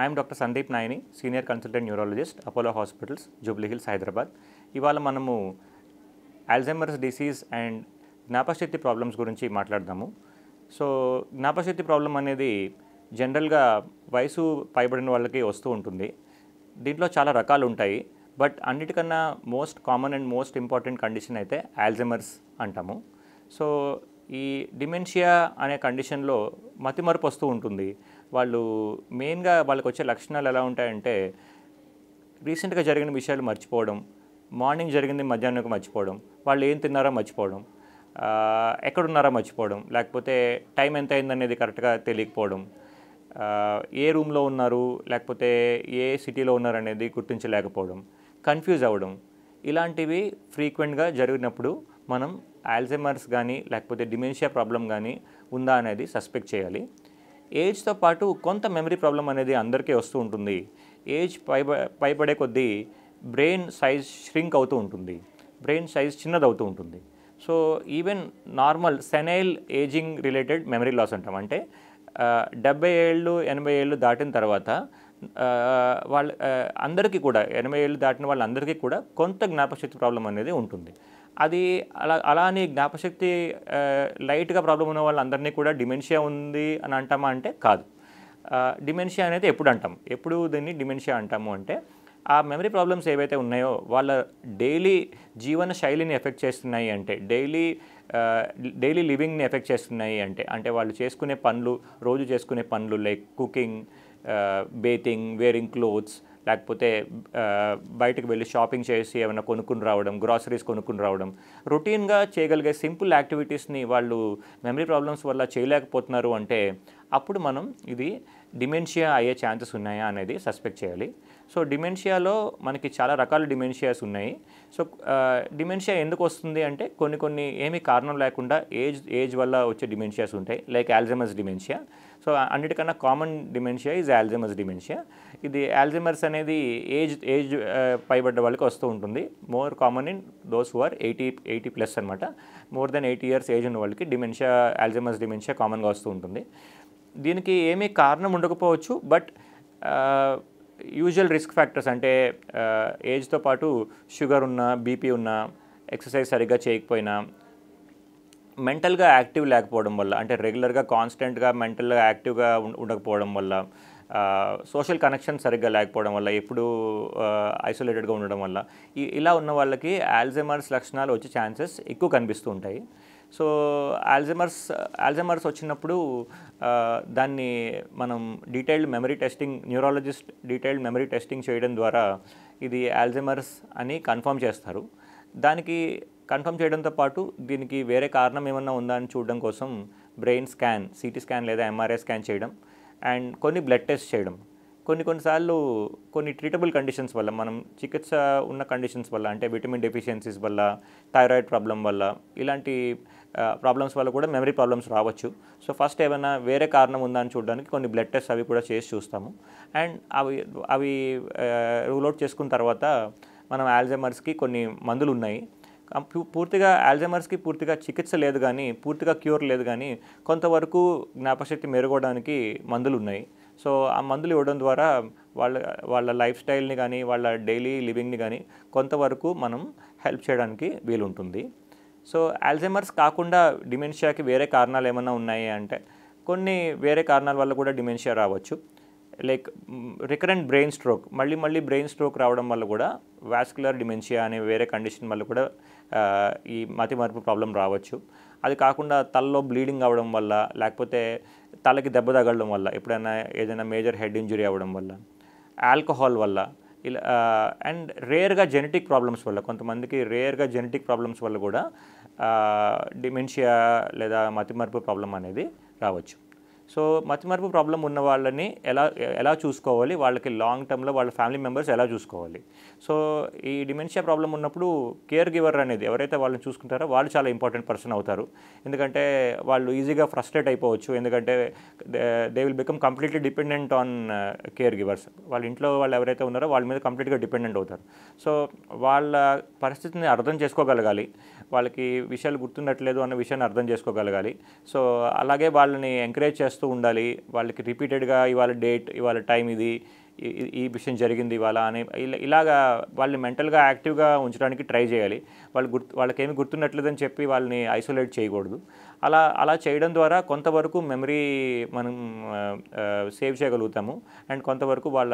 I'm doctor Sandeep Nayani, senior consultant neurologist, Apollo hospitals, Jubilee hills, Hyderabad. ఇవాళ మనము Alzheimer's disease and జ్ఞాపకశక్తి problems గురించి మాట్లాడదాము. సో జ్ఞాపకశక్తి ప్రాబ్లం అనేది జనరల్గా వయసు పైబడిన వాళ్ళకి వస్తూ ఉంటుంది. దీంట్లో చాలా రకాలు ఉంటాయి. బట్ అన్నిటికన్నా most common and most important condition అయితే అల్జైమర్స్ అంటాము. సో ఈ డిమెన్షియా అనే కండిషన్లో మతిమరుపు వస్తూ ఉంటుంది. వాళ్ళు మెయిన్గా వాళ్ళకి వచ్చే లక్షణాలు ఎలా ఉంటాయంటే, రీసెంట్గా జరిగిన విషయాలు మర్చిపోవడం, మార్నింగ్ జరిగింది మధ్యాహ్నంకి మర్చిపోవడం, వాళ్ళు ఏం తిన్నారో మర్చిపోవడం, ఎక్కడున్నారో మర్చిపోవడం, లేకపోతే టైం ఎంత అయిందనేది కరెక్ట్గా తెలియకపోవడం, ఏ రూమ్లో ఉన్నారు లేకపోతే ఏ సిటీలో ఉన్నారు అనేది గుర్తించలేకపోవడం, కన్ఫ్యూజ్ అవ్వడం, ఇలాంటివి ఫ్రీక్వెంట్గా జరిగినప్పుడు మనం అల్జైమర్స్ కానీ లేకపోతే డిమెన్షియా ప్రాబ్లం కానీ ఉందా అనేది సస్పెక్ట్ చేయాలి. ఏజ్తో పాటు కొంత మెమరీ ప్రాబ్లం అనేది అందరికీ వస్తూ ఉంటుంది. ఏజ్ పైబడే కొద్దీ బ్రెయిన్ సైజ్ ష్రింక్ అవుతూ ఉంటుంది, బ్రెయిన్ సైజ్ చిన్నదవుతూ ఉంటుంది. So even normal senile ageing related memory loss అంటాం. అంటే 70 ఏళ్ళు 80 ఏళ్ళు దాటిన తర్వాత వాళ్ళ అందరికీ కూడా 80 ఏళ్ళు దాటిన వాళ్ళందరికీ కూడా కొంత జ్ఞాపకశక్తి ప్రాబ్లం అనేది ఉంటుంది. అది అలా అని జ్ఞాపకశక్తి లైట్గా ప్రాబ్లం ఉన్న వాళ్ళందరినీ కూడా డిమెన్షియా ఉంది అని అంటామా అంటే కాదు. డిమెన్షియా అనేది ఎప్పుడు దీన్ని డిమెన్షియా అంటాము అంటే, ఆ మెమరీ ప్రాబ్లమ్స్ ఏవైతే ఉన్నాయో వాళ్ళ డైలీ జీవన శైలిని ఎఫెక్ట్ చేస్తున్నాయి అంటే, డైలీ లివింగ్ని ఎఫెక్ట్ చేస్తున్నాయి అంటే వాళ్ళు చేసుకునే పనులు, రోజు చేసుకునే పనులు like cooking, bathing, wearing clothes, లేకపోతే బయటకు వెళ్ళి షాపింగ్ చేసి ఏమైనా కొనుక్కుని రావడం, గ్రాసరీస్ కొనుక్కుని రావడం, రొటీన్గా చేయగలిగే సింపుల్ యాక్టివిటీస్ని వాళ్ళు మెమరీ ప్రాబ్లమ్స్ వల్ల చేయలేకపోతున్నారు అంటే, అప్పుడు మనం ఇది డిమెన్షియా అయ్యే ఛాన్సెస్ ఉన్నాయా అనేది సస్పెక్ట్ చేయాలి. సో డిమెన్షియాలో మనకి చాలా రకాల డిమెన్షియాస్ ఉన్నాయి. సో డిమెన్షియా ఎందుకు వస్తుంది అంటే, కొన్ని ఏమీ కారణం లేకుండా ఏజ్ వల్ల వచ్చే డిమెన్షియాస్ ఉంటాయి, లైక్ అల్జైమర్స్ డిమెన్షియా. సో అన్నిటికన్నా common dementia is Alzheimer's dementia. ఇది అల్జైమర్స్ అనేది ఏజ్ పైబడ్డ వాళ్ళకి వస్తూ ఉంటుంది. More common in those who are 80+ అనమాట. మోర్ దెన్ 80 years ఏజ్ ఉన్న వాళ్ళకి అల్జైమర్స్ డిమెన్షియా కామన్గా వస్తూ ఉంటుంది. దీనికి ఏమీ కారణం ఉండకపోవచ్చు, బట్ యూజువల్ రిస్క్ ఫ్యాక్టర్స్ అంటే ఏజ్తో పాటు షుగర్ ఉన్నా, బీపీ ఉన్నా, ఎక్సర్సైజ్ సరిగ్గా చేయకపోయినా, మెంటల్గా యాక్టివ్ లేకపోవడం వల్ల, అంటే రెగ్యులర్గా కాన్స్టెంట్గా మెంటల్గా యాక్టివ్గా ఉండకపోవడం వల్ల, సోషల్ కనెక్షన్ సరిగ్గా లేకపోవడం వల్ల, ఎప్పుడూ ఐసోలేటెడ్గా ఉండడం వల్ల, ఇలా ఉన్న వాళ్ళకి అల్జైమర్స్ లక్షణాలు వచ్చే ఛాన్సెస్ ఎక్కువ కనిపిస్తూ ఉంటాయి. సో అల్జైమర్స్ వచ్చినప్పుడు దాన్ని మనం న్యూరాలజిస్ట్ డీటెయిల్డ్ మెమరీ టెస్టింగ్ చేయడం ద్వారా ఇది అల్జైమర్స్ అని కన్ఫర్మ్ చేస్తారు. దానికి కన్ఫర్మ్ చేయడంతో పాటు దీనికి వేరే కారణం ఏమన్నా ఉందా అని చూడడం కోసం బ్రెయిన్ స్కాన్, సిటీ స్కాన్ లేదా ఎంఆర్ఐ స్కాన్ చేయడం, అండ్ కొన్ని బ్లడ్ టెస్ట్ చేయడం. కొన్నిసార్లు కొన్ని ట్రీటబుల్ కండిషన్స్ వల్ల, మనం చికిత్స ఉన్న కండిషన్స్ వల్ల, అంటే విటమిన్ డెఫిషియన్సీస్ వల్ల, థైరాయిడ్ ప్రాబ్లం వల్ల, ఇలాంటి ప్రాబ్లమ్స్ వల్ల కూడా మెమరీ ప్రాబ్లమ్స్ రావచ్చు. సో ఫస్ట్ ఏమైనా వేరే కారణం ఉందా అని చూడడానికి కొన్ని బ్లడ్ టెస్ట్ అవి కూడా చేసి చూస్తాము. అండ్ అవి రూల్ అవుట్ చేసుకున్న తర్వాత మనం అల్జైమర్స్కి కొన్ని మందులు ఉన్నాయి. అల్జైమర్స్కి పూర్తిగా చికిత్స లేదు కానీ, పూర్తిగా క్యూర్ లేదు కానీ, కొంతవరకు జ్ఞాపకశక్తి మెరుగవడానికి మందులు ఉన్నాయి. సో ఆ మందులు ఇవ్వడం ద్వారా వాళ్ళ లైఫ్ స్టైల్ని కానీ, వాళ్ళ డైలీ లివింగ్ని కానీ కొంతవరకు మనం హెల్ప్ చేయడానికి వీలుంటుంది. సో అల్జైమర్స్ కాకుండా డిమెన్షియాకి వేరే కారణాలు ఏమైనా ఉన్నాయి అంటే, కొన్ని వేరే కారణాల వల్ల కూడా డిమెన్షియా రావచ్చు. లైక్ రికరెంట్ బ్రెయిన్ స్ట్రోక్, మళ్ళీ బ్రెయిన్ స్ట్రోక్ రావడం వల్ల కూడా వాస్కులర్ డిమెన్షియా అనే వేరే కండిషన్ వల్ల కూడా ఈ మతిమరుపు ప్రాబ్లం రావచ్చు. అది కాకుండా తలలో బ్లీడింగ్ అవ్వడం వల్ల, లేకపోతే తలకి దెబ్బ తగలడం వల్ల, ఎప్పుడైనా ఏదైనా మేజర్ హెడ్ ఇంజరీ అవ్వడం వల్ల, ఆల్కహాల్ వల్ల, ఇలా అండ్ రేర్గా జెనెటిక్ ప్రాబ్లమ్స్ వల్ల, కొంతమందికి రేర్గా జెనెటిక్ ప్రాబ్లమ్స్ వల్ల కూడా డిమెన్షియా లేదా మతిమరుపు ప్రాబ్లం అనేది రావచ్చు. సో మతిమరుపు ప్రాబ్లం ఉన్న వాళ్ళని ఎలా చూసుకోవాలి, వాళ్ళకి లాంగ్ టర్మ్లో వాళ్ళ ఫ్యామిలీ మెంబర్స్ ఎలా చూసుకోవాలి. సో ఈ డిమెన్షియా ప్రాబ్లం ఉన్నప్పుడు కేర్ గివర్ అనేది ఎవరైతే వాళ్ళని చూసుకుంటారో వాళ్ళు చాలా ఇంపార్టెంట్ పర్సన్ అవుతారు. ఎందుకంటే వాళ్ళు ఈజీగా ఫ్రస్ట్రేట్ అయిపోవచ్చు, ఎందుకంటే they will become completely dependent on care givers. వాళ్ళ ఇంట్లో వాళ్ళు ఎవరైతే ఉన్నారో వాళ్ళ మీద కంప్లీట్గా డిపెండెంట్ అవుతారు. సో వాళ్ళ పరిస్థితిని అర్థం చేసుకోగలగాలి, వాళ్ళకి విషయాలు గుర్తుండట్లేదు అన్న విషయాన్ని అర్థం చేసుకోగలగాలి. సో అలాగే వాళ్ళని ఎంకరేజ్ చేస్తూ చేస్తూ ఉండాలి. వాళ్ళకి రిపీటెడ్గా ఇవాళ డేట్, ఇవాళ టైం ఇది, ఈ విషయం జరిగింది ఇవాళ అని ఇలాగా వాళ్ళని మెంటల్గా యాక్టివ్గా ఉంచడానికి ట్రై చేయాలి. వాళ్ళకేమి గుర్తున్నట్లేదని చెప్పి వాళ్ళని ఐసోలేట్ చేయకూడదు. అలా చేయడం ద్వారా కొంతవరకు మెమరీ మనం సేవ్ చేయగలుగుతాము. అండ్ కొంతవరకు వాళ్ళ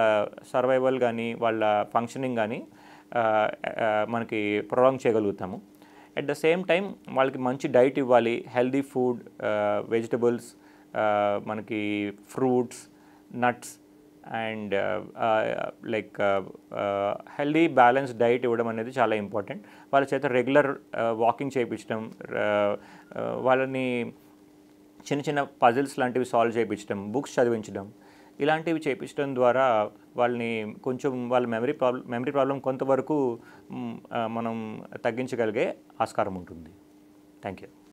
సర్వైవల్ కానీ వాళ్ళ ఫంక్షనింగ్ కానీ మనకి ప్రొలాంగ్ చేయగలుగుతాము. అట్ ద సేమ్ టైం వాళ్ళకి మంచి డైట్ ఇవ్వాలి. హెల్దీ ఫుడ్, వెజిటబుల్స్, మనకి fruits, nuts and like healthy balance diet ఇవ్వడం అనేది చాలా ఇంపార్టెంట్. వాళ్ళ చేత రెగ్యులర్ వాకింగ్ చేయించడం, వాళ్ళని చిన్న చిన్న పజిల్స్ లాంటివి సాల్వ్ చేయించడం, బుక్స్ చదివించడం, ఇలాంటివి చేయించడం ద్వారా వాళ్ళని కొంచెం వాళ్ళ మెమరీ ప్రాబ్లం కొంతవరకు మనం తగ్గించగలిగే ఆస్కారం ఉంటుంది. Thank you.